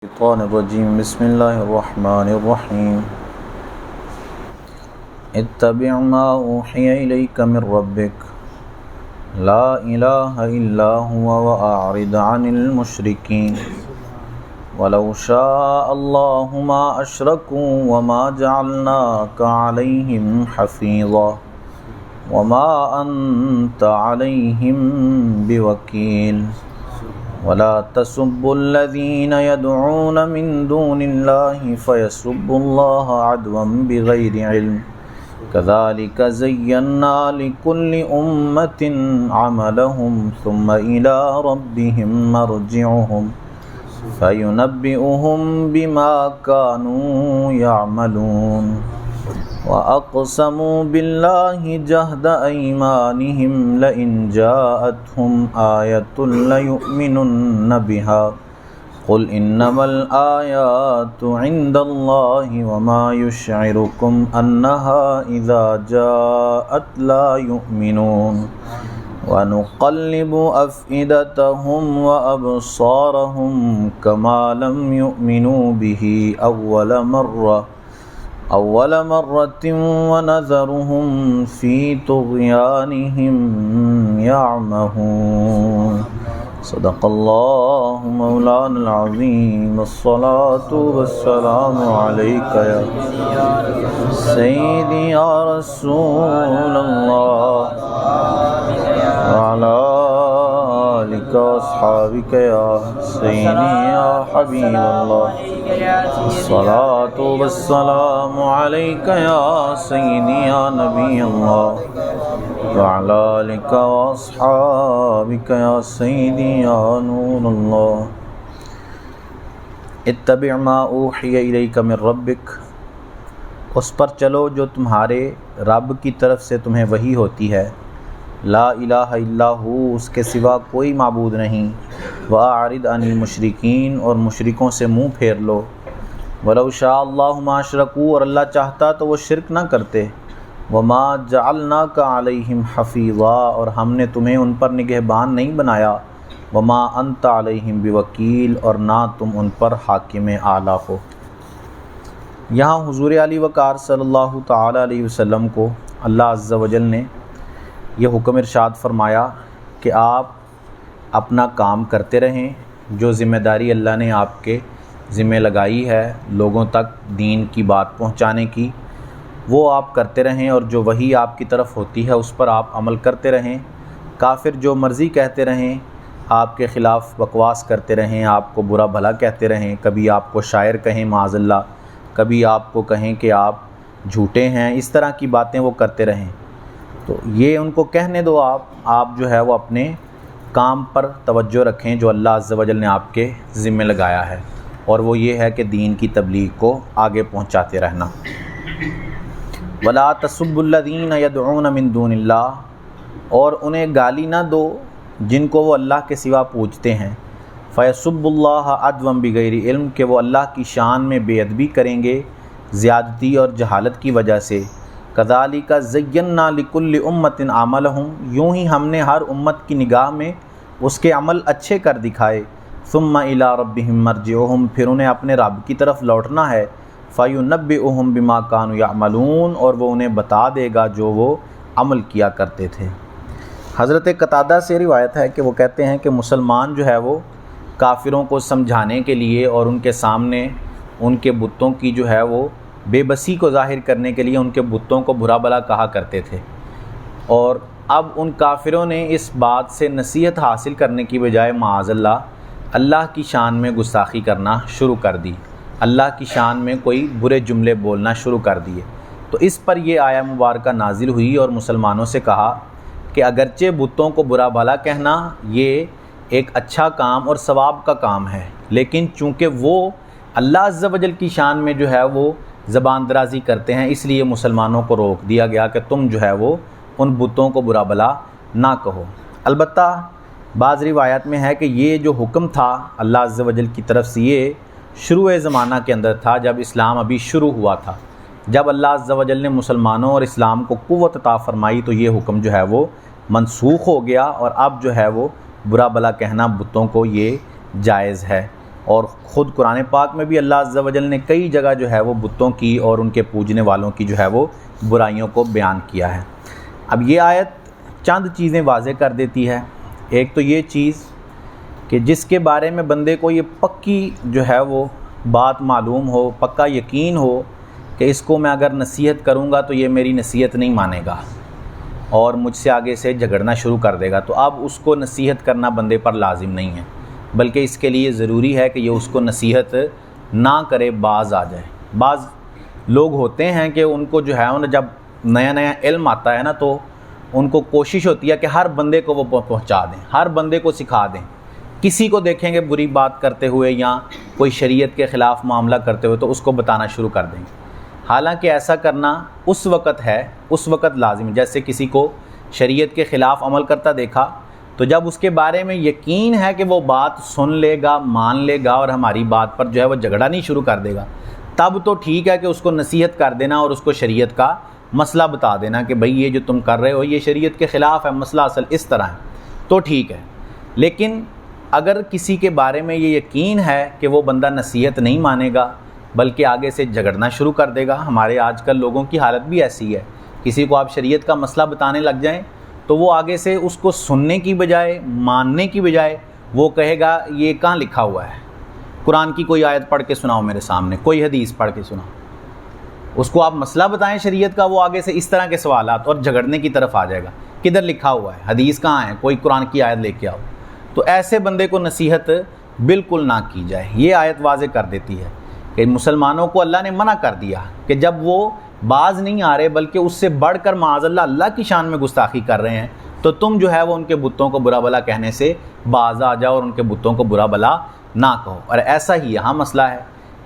الشيطان الرجيم بسم الله الرحمن الرحيم اتبع ما أوحي إليك من ربك لا إله إلا هو وأعرض عن المشركين ولو شاء الله ما أشركوا وما جعلناك عليهم حفيظا وما أنت عليهم بوكيل ولا تسبوا الذين يدعون من دون الله فيسبوا الله عدوا بغير علم كذلك زينا لكل أمة عملهم ثم إلى ربهم مرجعهم فينبئهم بما كانوا يعملون وأقسموا بالله جهد أيمانهم لئن جاءتهم آية ليؤمنن بها قل إنما الآيات عند الله وما يشعركم أنها إذا جاءت لا يؤمنون ونقلب أفئدتهم وأبصارهم كما لم يؤمنوا به أول مرة ونذرهم في طغيانهم يعمهون صدق الله مولانا العظيم الصلاة والسلام عليك يا سيدي يا رسول الله وعلى آلك وأصحابك يا سيدي يا حبيب الله الصلاة والسلام عليك يا سيدي يا نبي الله وعلى آلك وأصحابك يا سيدي يا نور الله اتبع ما اوحی الیک من ربک، اس پر چلو جو تمہارے رب کی طرف سے تمہیں وحی ہوتی ہے، لا الہ الا ہو، اس کے سوا کوئی معبود نہیں، واعرض عن المشرکین، اور مشرکوں سے منہ پھیر لو، ولو شاء اللہ ما اشرکوا، اور اللہ چاہتا تو وہ شرک نہ کرتے، وما جعلناک علیہم حفیظا، اور ہم نے تمہیں ان پر نگہبان نہیں بنایا، وما انت علیہم بوکیل، اور نہ تم ان پر حاکم اعلیٰ ہو۔ یہاں حضور علی وقار صلی اللہ تعالی علیہ وسلم کو اللہ عز و جل نے یہ حکم ارشاد فرمایا کہ آپ اپنا کام کرتے رہیں، جو ذمہ داری اللہ نے آپ کے ذمہ لگائی ہے لوگوں تک دین کی بات پہنچانے کی، وہ آپ کرتے رہیں، اور جو وحی آپ کی طرف ہوتی ہے اس پر آپ عمل کرتے رہیں۔ کافر جو مرضی کہتے رہیں، آپ کے خلاف بکواس کرتے رہیں، آپ کو برا بھلا کہتے رہیں، کبھی آپ کو شاعر کہیں معاذ اللہ، کبھی آپ کو کہیں کہ آپ جھوٹے ہیں، اس طرح کی باتیں وہ کرتے رہیں، تو یہ ان کو کہنے دو، آپ جو ہے وہ اپنے کام پر توجہ رکھیں جو اللہ عز و جل نے آپ کے ذمہ لگایا ہے، اور وہ یہ ہے کہ دین کی تبلیغ کو آگے پہنچاتے رہنا۔ وَلَا تَسُبُّوا الَّذِينَ يَدْعُونَ مِن دُونِ اللَّهِ، اور انہیں گالی نہ دو جن کو وہ اللہ کے سوا پوجتے ہیں، فَيَسُبُّ اللَّهَ عَدْوًا بِغَيْرِ علم، کہ وہ اللہ کی شان میں بے ادبی کریں گے زیادتی اور جہالت کی وجہ سے۔ كَذَلِكَ زَيَّنَّا لِكُلِّ أُمَّةٍ عَمَلَهُمْ، یوں ہی ہم نے ہر امت کی نگاہ میں اس کے عمل اچھے کر دکھائے، ثُمَّ إِلَىٰ رَبِّهِمْ مَرْجِعُهُمْ، پھر انہیں اپنے رب کی طرف لوٹنا ہے، فَيُنَبِّئُهُمْ بِمَا كَانُوا يَعْمَلُونَ، اور وہ انہیں بتا دے گا جو وہ عمل کیا کرتے تھے۔ حضرت قتادہ سے روایت ہے کہ وہ کہتے ہیں کہ مسلمان جو ہے وہ کافروں کو سمجھانے کے لیے اور ان کے سامنے ان کے بتوں کی جو ہے وہ بے بسی کو ظاہر کرنے کے لیے ان کے بتوں کو برا بھلا کہا کرتے تھے، اور اب ان کافروں نے اس بات سے نصیحت حاصل کرنے کی بجائے معاذ اللہ کی شان میں گستاخی کرنا شروع کر دی، اللہ کی شان میں کوئی برے جملے بولنا شروع کر دیے، تو اس پر یہ آیہ مبارکہ نازل ہوئی اور مسلمانوں سے کہا کہ اگرچہ بتوں کو برا بھلا کہنا یہ ایک اچھا کام اور ثواب کا کام ہے، لیکن چونکہ وہ اللہ عز و جل کی شان میں جو ہے وہ زبان درازی کرتے ہیں، اس لیے مسلمانوں کو روک دیا گیا کہ تم جو ہے وہ ان بتوں کو برا بھلا نہ کہو۔ البتہ بعض روایات میں ہے کہ یہ جو حکم تھا اللہ عز و جل کی طرف سے یہ شروع زمانہ کے اندر تھا، جب اسلام ابھی شروع ہوا تھا، جب اللہ عز و جل نے مسلمانوں اور اسلام کو قوت عطا فرمائی تو یہ حکم جو ہے وہ منسوخ ہو گیا، اور اب جو ہے وہ برا بھلا کہنا بتوں کو یہ جائز ہے۔ اور خود قرآن پاک میں بھی اللہ عز و جل نے کئی جگہ جو ہے وہ بتوں کی اور ان کے پوجنے والوں کی جو ہے وہ برائیوں کو بیان کیا ہے۔ اب یہ آیت چند چیزیں واضح کر دیتی ہے۔ ایک تو یہ چیز کہ جس کے بارے میں بندے کو یہ پکی جو ہے وہ بات معلوم ہو، پکا یقین ہو کہ اس کو میں اگر نصیحت کروں گا تو یہ میری نصیحت نہیں مانے گا اور مجھ سے آگے سے جھگڑنا شروع کر دے گا، تو اب اس کو نصیحت کرنا بندے پر لازم نہیں ہے، بلکہ اس کے لیے ضروری ہے کہ یہ اس کو نصیحت نہ کرے، باز آ جائے۔ بعض لوگ ہوتے ہیں کہ ان کو جو ہے جب نیا نیا علم آتا ہے نا تو ان کو کوشش ہوتی ہے کہ ہر بندے کو وہ پہنچا دیں، ہر بندے کو سکھا دیں۔ کسی کو دیکھیں گے بری بات کرتے ہوئے یا کوئی شریعت کے خلاف معاملہ کرتے ہوئے تو اس کو بتانا شروع کر دیں گے۔ حالانکہ ایسا کرنا اس وقت ہے، اس وقت لازم ہے، جیسے کسی کو شریعت کے خلاف عمل کرتا دیکھا تو جب اس کے بارے میں یقین ہے کہ وہ بات سن لے گا، مان لے گا اور ہماری بات پر جو ہے وہ جھگڑا نہیں شروع کر دے گا، تب تو ٹھیک ہے کہ اس کو نصیحت کر دینا اور اس کو شریعت کا مسئلہ بتا دینا کہ بھئی یہ جو تم کر رہے ہو یہ شریعت کے خلاف ہے، مسئلہ اصل اس طرح ہے، تو ٹھیک ہے۔ لیکن اگر کسی کے بارے میں یہ یقین ہے کہ وہ بندہ نصیحت نہیں مانے گا بلکہ آگے سے جھگڑنا شروع کر دے گا، ہمارے آج کل لوگوں کی حالت بھی ایسی ہے، کسی کو آپ شریعت کا مسئلہ بتانے لگ جائیں تو وہ آگے سے اس کو سننے کی بجائے، ماننے کی بجائے وہ کہے گا یہ کہاں لکھا ہوا ہے، قرآن کی کوئی آیت پڑھ کے سناؤ میرے سامنے، کوئی حدیث پڑھ کے سناؤ۔ اس کو آپ مسئلہ بتائیں شریعت کا، وہ آگے سے اس طرح کے سوالات اور جھگڑنے کی طرف آ جائے گا، کدھر لکھا ہوا ہے، حدیث کہاں ہے، کوئی قرآن کی آیت لے کے آؤ۔ تو ایسے بندے کو نصیحت بالکل نہ کی جائے۔ یہ آیت واضح کر دیتی ہے کہ مسلمانوں کو اللہ نے منع کر دیا کہ جب وہ باز نہیں آ رہے بلکہ اس سے بڑھ کر معاذ اللہ اللہ کی شان میں گستاخی کر رہے ہیں تو تم جو ہے وہ ان کے بتوں کو برا بلا کہنے سے باز آ جاؤ اور ان کے بتوں کو برا بلا نہ کہو۔ اور ایسا ہی یہاں مسئلہ ہے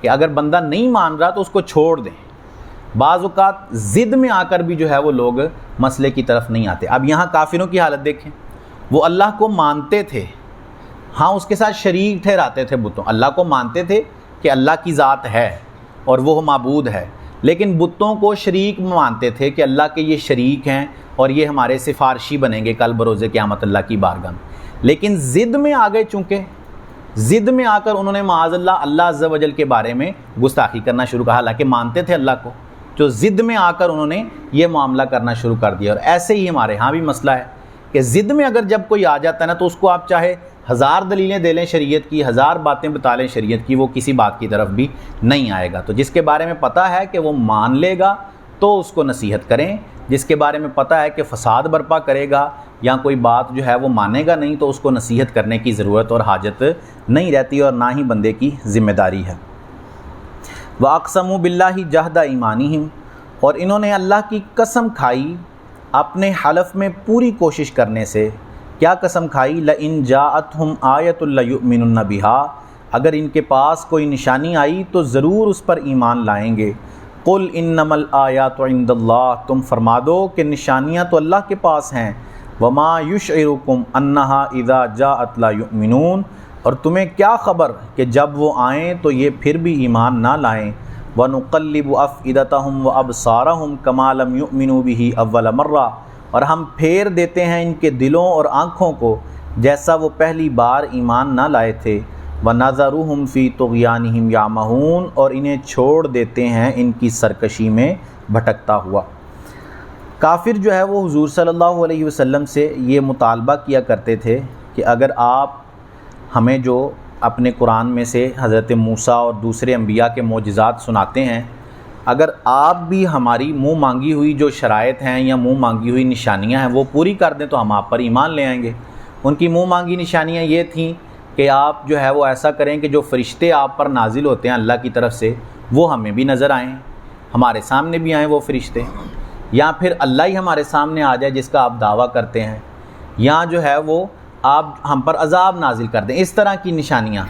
کہ اگر بندہ نہیں مان رہا تو اس کو چھوڑ دیں۔ بعض اوقات ضد میں آ کر بھی جو ہے وہ لوگ مسئلے کی طرف نہیں آتے۔ اب یہاں کافروں کی حالت دیکھیں، وہ اللہ کو مانتے تھے، ہاں اس کے ساتھ شریک ٹھہراتے تھے بتوں، اللہ کو مانتے تھے کہ اللہ کی ذات ہے اور وہ معبود ہے، لیکن بتوں کو شریک مانتے تھے کہ اللہ کے یہ شریک ہیں اور یہ ہمارے سفارشی بنیں گے کل بروز قیامت اللہ کی بارگاہ میں۔ لیکن ضد میں آ گئے، چونکہ ضد میں آ کر انہوں نے معاذ اللہ عز و جل کے بارے میں گستاخی کرنا شروع کیا، حالانکہ مانتے تھے اللہ کو، جو ضد میں آ کر انہوں نے یہ معاملہ کرنا شروع کر دیا۔ اور ایسے ہی ہمارے ہاں بھی مسئلہ ہے کہ ضد میں اگر جب کوئی آ جاتا ہے نا تو اس کو آپ چاہے ہزار دلیلیں دے لیں شریعت کی، ہزار باتیں بتا لیں شریعت کی، وہ کسی بات کی طرف بھی نہیں آئے گا۔ تو جس کے بارے میں پتہ ہے کہ وہ مان لے گا تو اس کو نصیحت کریں، جس کے بارے میں پتہ ہے کہ فساد برپا کرے گا یا کوئی بات جو ہے وہ مانے گا نہیں تو اس کو نصیحت کرنے کی ضرورت اور حاجت نہیں رہتی اور نہ ہی بندے کی ذمہ داری ہے۔ وَأَقْسَمُوا بِاللَّهِ جَهْدَ أَيْمَانِهِمْ، اور انہوں نے اللہ کی قسم کھائی اپنے حلف میں پوری کوشش کرنے سے۔ کیا قسم کھائی؟ لَإِن جَاءَتْهُمْ آیَةٌ لَيُؤْمِنُنَّ بِهَا، اگر ان کے پاس کوئی نشانی آئی تو ضرور اس پر ایمان لائیں گے۔ قُلْ إِنَّمَا الْآيَاتُ عِندَ اللَّهِ، تم فرما دو کہ نشانیاں تو اللہ کے پاس ہیں۔ وَمَا يُشْعِرُكُمْ أَنَّهَا إِذَا جَاءَتْ لَا يُؤْمِنُونَ، اور تمہیں کیا خبر کہ جب وہ آئیں تو یہ پھر بھی ایمان نہ لائیں۔ وَنُقَلِّبُ أَفْئِدَتَهُمْ وَأَبْصَارَهُمْ كَمَا لَمْ يُؤْمِنُوا بِهِ أَوَّلَ مَرَّةٍ، اور ہم پھیر دیتے ہیں ان کے دلوں اور آنکھوں کو جیسا وہ پہلی بار ایمان نہ لائے تھے۔ وَنَذَرُهُمْ فِي طُغْيَانِهِمْ يَعْمَهُونَ، اور انہیں چھوڑ دیتے ہیں ان کی سرکشی میں بھٹکتا ہوا۔ کافر جو ہے وہ حضور صلی اللہ علیہ وسلم سے یہ مطالبہ کیا کرتے تھے کہ اگر آپ ہمیں جو اپنے قرآن میں سے حضرت موسیٰ اور دوسرے انبیاء کے معجزات سناتے ہیں، اگر آپ بھی ہماری منہ مانگی ہوئی جو شرائط ہیں یا منہ مانگی ہوئی نشانیاں ہیں وہ پوری کر دیں تو ہم آپ پر ایمان لے آئیں گے۔ ان کی منہ مانگی نشانیاں یہ تھیں کہ آپ جو ہے وہ ایسا کریں کہ جو فرشتے آپ پر نازل ہوتے ہیں اللہ کی طرف سے وہ ہمیں بھی نظر آئیں، ہمارے سامنے بھی آئیں وہ فرشتے، یا پھر اللہ ہی ہمارے سامنے آ جائے جس کا آپ دعویٰ کرتے ہیں، یا جو ہے وہ آپ ہم پر عذاب نازل کر دیں، اس طرح کی نشانیاں۔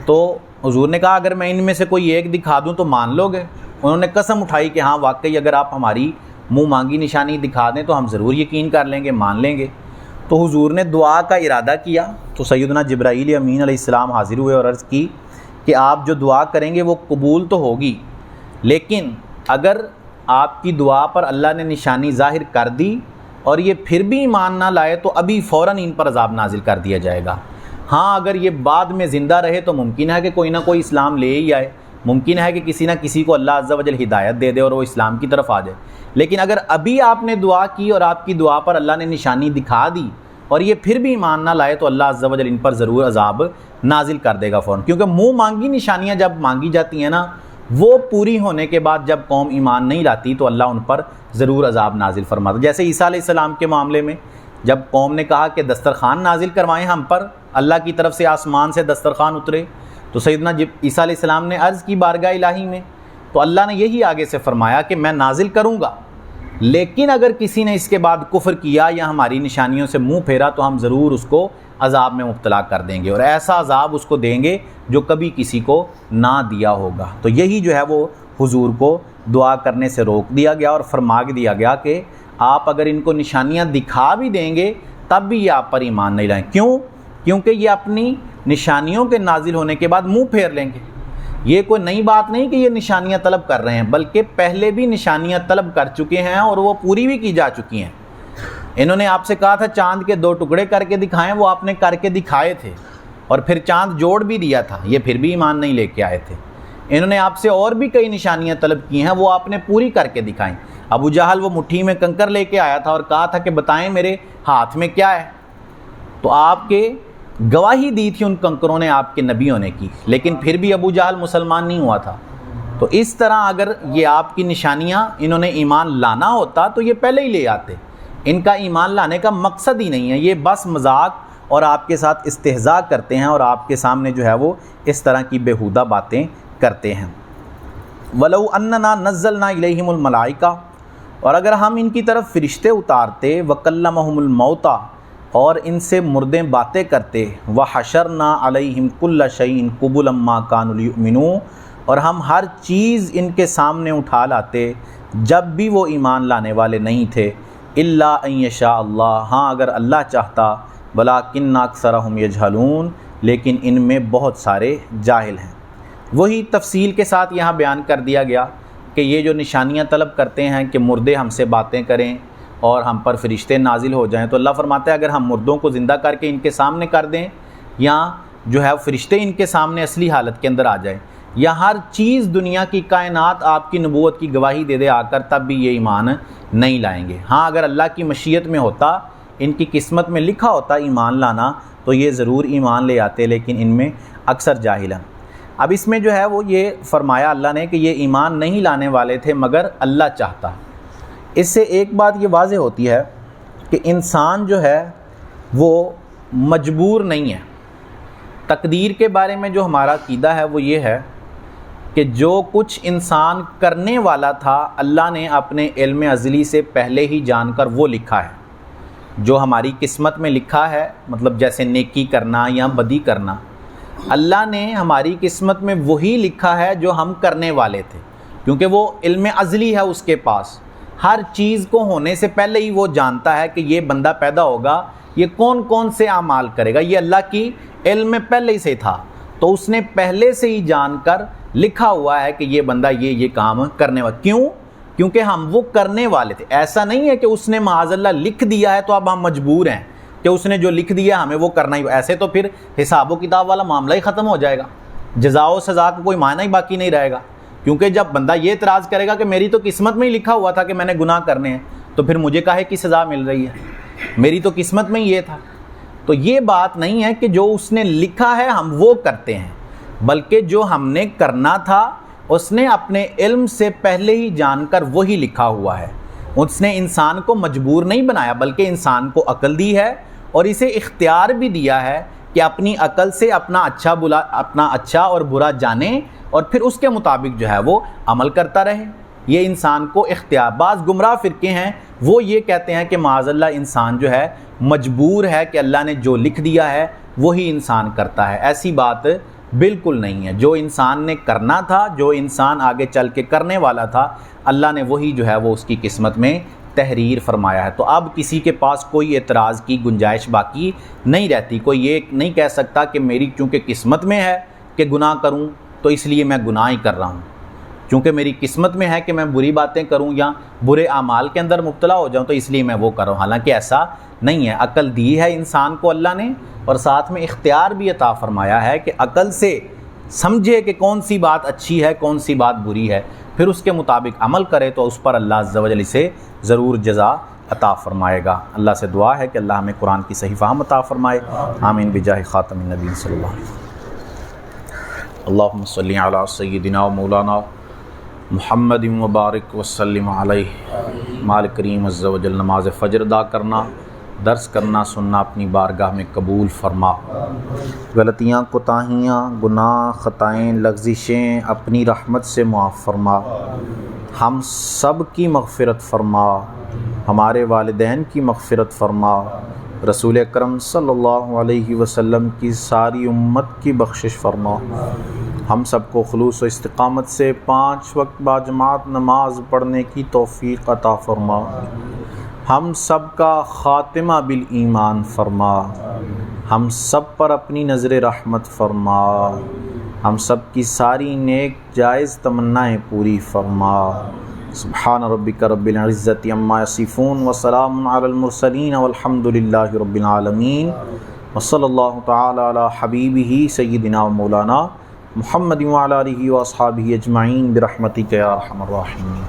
تو حضور نے کہا اگر میں ان میں سے کوئی ایک دکھا دوں تو مان لو گے؟ انہوں نے قسم اٹھائی کہ ہاں واقعی اگر آپ ہماری منہ مانگی نشانی دکھا دیں تو ہم ضرور یقین کر لیں گے، مان لیں گے۔ تو حضور نے دعا کا ارادہ کیا تو سیدنا جبرائیل امین علیہ السلام حاضر ہوئے اور عرض کی کہ آپ جو دعا کریں گے وہ قبول تو ہوگی، لیکن اگر آپ کی دعا پر اللہ نے نشانی ظاہر کر دی اور یہ پھر بھی ایمان نہ لائے تو ابھی فوراً ان پر عذاب نازل کر دیا جائے گا۔ ہاں اگر یہ بعد میں زندہ رہے تو ممکن ہے کہ کوئی نہ کوئی اسلام لے ہی آئے، ممکن ہے کہ کسی نہ کسی کو اللہ عز و جل ہدایت دے دے اور وہ اسلام کی طرف آ جائے۔ لیکن اگر ابھی آپ نے دعا کی اور آپ کی دعا پر اللہ نے نشانی دکھا دی اور یہ پھر بھی ایمان نہ لائے تو اللہ عز و جل ان پر ضرور عذاب نازل کر دے گا فوراً، کیونکہ منہ مانگی نشانیاں جب مانگی جاتی ہیں نا، وہ پوری ہونے کے بعد جب قوم ایمان نہیں لاتی تو اللہ ان پر ضرور عذاب نازل فرماتا۔ جیسے عیسیٰ علیہ السلام کے معاملے میں جب قوم نے کہا کہ دسترخوان نازل کروائیں ہم پر، اللہ کی طرف سے آسمان سے دسترخوان اترے، تو سیدنا عیسیٰ علیہ السلام نے عرض کی بارگاہ الہی میں، تو اللہ نے یہی آگے سے فرمایا کہ میں نازل کروں گا، لیکن اگر کسی نے اس کے بعد کفر کیا یا ہماری نشانیوں سے منہ پھیرا تو ہم ضرور اس کو عذاب میں مبتلا کر دیں گے، اور ایسا عذاب اس کو دیں گے جو کبھی کسی کو نہ دیا ہوگا۔ تو یہی جو ہے وہ حضور کو دعا کرنے سے روک دیا گیا اور فرما دیا گیا کہ آپ اگر ان کو نشانیاں دکھا بھی دیں گے تب بھی یہ آپ پر ایمان نہیں لائیں۔ کیوں؟ کیونکہ یہ اپنی نشانیوں کے نازل ہونے کے بعد منہ پھیر لیں گے۔ یہ کوئی نئی بات نہیں کہ یہ نشانیاں طلب کر رہے ہیں، بلکہ پہلے بھی نشانیاں طلب کر چکے ہیں اور وہ پوری بھی کی جا چکی ہیں۔ انہوں نے آپ سے کہا تھا چاند کے 2 ٹکڑے کر کے دکھائیں، وہ آپ نے کر کے دکھائے تھے، اور پھر چاند جوڑ بھی دیا تھا، یہ پھر بھی ایمان نہیں لے کے آئے تھے۔ انہوں نے آپ سے اور بھی کئی نشانیاں طلب کی ہیں، وہ آپ نے پوری کر کے دکھائیں۔ ابو جہل وہ مٹھی میں کنکر لے کے آیا تھا اور کہا تھا کہ بتائیں میرے ہاتھ میں کیا ہے، تو آپ کے گواہی دی تھی ان کنکروں نے آپ کے نبی ہونے کی، لیکن پھر بھی ابو جہل مسلمان نہیں ہوا تھا۔ تو اس طرح اگر یہ آپ کی نشانیاں انہوں نے ایمان لانا ہوتا تو یہ پہلے ہی لے آتے۔ ان کا ایمان لانے کا مقصد ہی نہیں ہے، یہ بس مذاق اور آپ کے ساتھ استہزاء کرتے ہیں اور آپ کے سامنے جو ہے وہ اس طرح کی بیہودہ باتیں کرتے ہیں۔ وَلَوْ أَنَّنَا نَزَّلْنَا إِلَيْهِمُ الْمَلَائِكَةَ، اور اگر ہم ان کی طرف فرشتے اتارتے، وَكَلَّمَهُمُ الْمَوْتَى، اور ان سے مردے باتیں کرتے، وَحَشَرْنَا عَلَيْهِمْ كُلَّ شَيْءٍ قُبُلًا مَا كَانُوا لِيُؤْمِنُوا، اور ہم ہر چیز ان کے سامنے اٹھا لاتے جب بھی وہ ایمان لانے والے نہیں تھے، إِلَّا أَن يَشَاءَ اللَّهُ، ہاں اگر اللہ چاہتا، وَلَٰكِنَّ أَكْثَرَهُمْ يَجْهَلُونَ، لیکن ان میں بہت سارے جاہل ہیں۔ وہی تفصیل کے ساتھ یہاں بیان کر دیا گیا کہ یہ جو نشانیاں طلب کرتے ہیں کہ مردے ہم سے باتیں کریں اور ہم پر فرشتے نازل ہو جائیں، تو اللہ فرماتا ہے اگر ہم مردوں کو زندہ کر کے ان کے سامنے کر دیں، یا جو ہے فرشتے ان کے سامنے اصلی حالت کے اندر آ جائیں، یا ہر چیز دنیا کی کائنات آپ کی نبوت کی گواہی دے دے آ کر، تب بھی یہ ایمان نہیں لائیں گے۔ ہاں اگر اللہ کی مشیت میں ہوتا، ان کی قسمت میں لکھا ہوتا ایمان لانا، تو یہ ضرور ایمان لے آتے، لیکن ان میں اکثر جاہل ہیں۔ اب اس میں جو ہے وہ یہ فرمایا اللہ نے کہ یہ ایمان نہیں لانے والے تھے مگر اللہ چاہتا۔ اس سے ایک بات یہ واضح ہوتی ہے کہ انسان جو ہے وہ مجبور نہیں ہے۔ تقدیر کے بارے میں جو ہمارا عقیدہ ہے وہ یہ ہے کہ جو کچھ انسان کرنے والا تھا اللہ نے اپنے علم ازلی سے پہلے ہی جان کر وہ لکھا ہے۔ جو ہماری قسمت میں لکھا ہے، مطلب جیسے نیکی کرنا یا بدی کرنا، اللہ نے ہماری قسمت میں وہی لکھا ہے جو ہم کرنے والے تھے، کیونکہ وہ علم ازلی ہے اس کے پاس۔ ہر چیز کو ہونے سے پہلے ہی وہ جانتا ہے کہ یہ بندہ پیدا ہوگا، یہ کون کون سے اعمال کرے گا، یہ اللہ کی علم میں پہلے ہی سے تھا، تو اس نے پہلے سے ہی جان کر لکھا ہوا ہے کہ یہ بندہ یہ کام کرنے والا۔ کیوں؟ کیونکہ ہم وہ کرنے والے تھے۔ ایسا نہیں ہے کہ اس نے معاذ اللہ لکھ دیا ہے تو اب ہم مجبور ہیں کہ اس نے جو لکھ دیا ہمیں وہ کرنا ہی، ایسے تو پھر حساب و کتاب والا معاملہ ہی ختم ہو جائے گا، جزا و سزا کا کوئی معنی ہی باقی نہیں رہے گا۔ کیونکہ جب بندہ یہ اعتراض کرے گا کہ میری تو قسمت میں ہی لکھا ہوا تھا کہ میں نے گناہ کرنے ہیں، تو پھر مجھے کاہے کی سزا مل رہی ہے، میری تو قسمت میں ہی یہ تھا۔ تو یہ بات نہیں ہے کہ جو اس نے لکھا ہے ہم وہ کرتے ہیں، بلکہ جو ہم نے کرنا تھا اس نے اپنے علم سے پہلے ہی جان کر وہی لکھا ہوا ہے۔ اس نے انسان کو مجبور نہیں بنایا، بلکہ انسان کو عقل دی ہے اور اسے اختیار بھی دیا ہے کہ اپنی عقل سے اپنا اچھا اور برا جانے اور پھر اس کے مطابق جو ہے وہ عمل کرتا رہے۔ یہ انسان کو اختیار۔ بعض گمراہ فرقے ہیں وہ یہ کہتے ہیں کہ معاذ اللہ انسان جو ہے مجبور ہے کہ اللہ نے جو لکھ دیا ہے وہی انسان کرتا ہے۔ ایسی بات بالکل نہیں ہے۔ جو انسان نے کرنا تھا، جو انسان آگے چل کے کرنے والا تھا، اللہ نے وہی جو ہے وہ اس کی قسمت میں تحریر فرمایا ہے۔ تو اب کسی کے پاس کوئی اعتراض کی گنجائش باقی نہیں رہتی۔ کوئی یہ نہیں کہہ سکتا کہ میری چونکہ قسمت میں ہے کہ گناہ کروں تو اس لیے میں گناہ ہی کر رہا ہوں۔ چونکہ میری قسمت میں ہے کہ میں بری باتیں کروں یا برے اعمال کے اندر مبتلا ہو جاؤں، تو اس لیے میں وہ کروں. حالانکہ ایسا نہیں ہے. عقل دی ہے انسان کو اللہ نے، اور ساتھ میں اختیار بھی عطا فرمایا ہے کہ عقل سے سمجھے کہ کون سی بات اچھی ہے، کون سی بات بری ہے، پھر اس کے مطابق عمل کرے تو اس پر اللہ عز و جل اسے ضرور جزا عطا فرمائے گا. اللہ سے دعا ہے کہ اللہ ہمیں قرآن کی صحیح فہم عطا فرمائے. آمین بجاہ خاتم النبی صلی اللہ علیہ وسلم. اللہم صلی علی سیدنا و مولانا محمد مبارک وسلم علیہ. مالک کریم عز و جل نماز فجر ادا کرنا، درس کرنا سننا اپنی بارگاہ میں قبول فرما. غلطیاں، کوتاہیاں، گناہ، خطائیں، لغزشیں اپنی رحمت سے معاف فرما. ہم سب کی مغفرت فرما، ہمارے والدین کی مغفرت فرما، رسول اکرم صلی اللہ علیہ وسلم کی ساری امت کی بخشش فرما. ہم سب کو خلوص و استقامت سے 5 وقت باجماعت نماز پڑھنے کی توفیق عطا فرما. ہم سب کا خاتمہ بالایمان فرما. ہم سب پر اپنی نظر رحمت فرما. ہم سب کی ساری نیک جائز تمنائیں پوری فرما. سبحان ربک رب العزت عما یصفون وسلام علی المرسلین والحمد للہ رب العالمین. وصلی اللہ تعالی علی حبیبہ سیدنا و مولانا محمد وعلی آلہ واصحابہ اجمعین برحمتک یا ارحم الراحمین.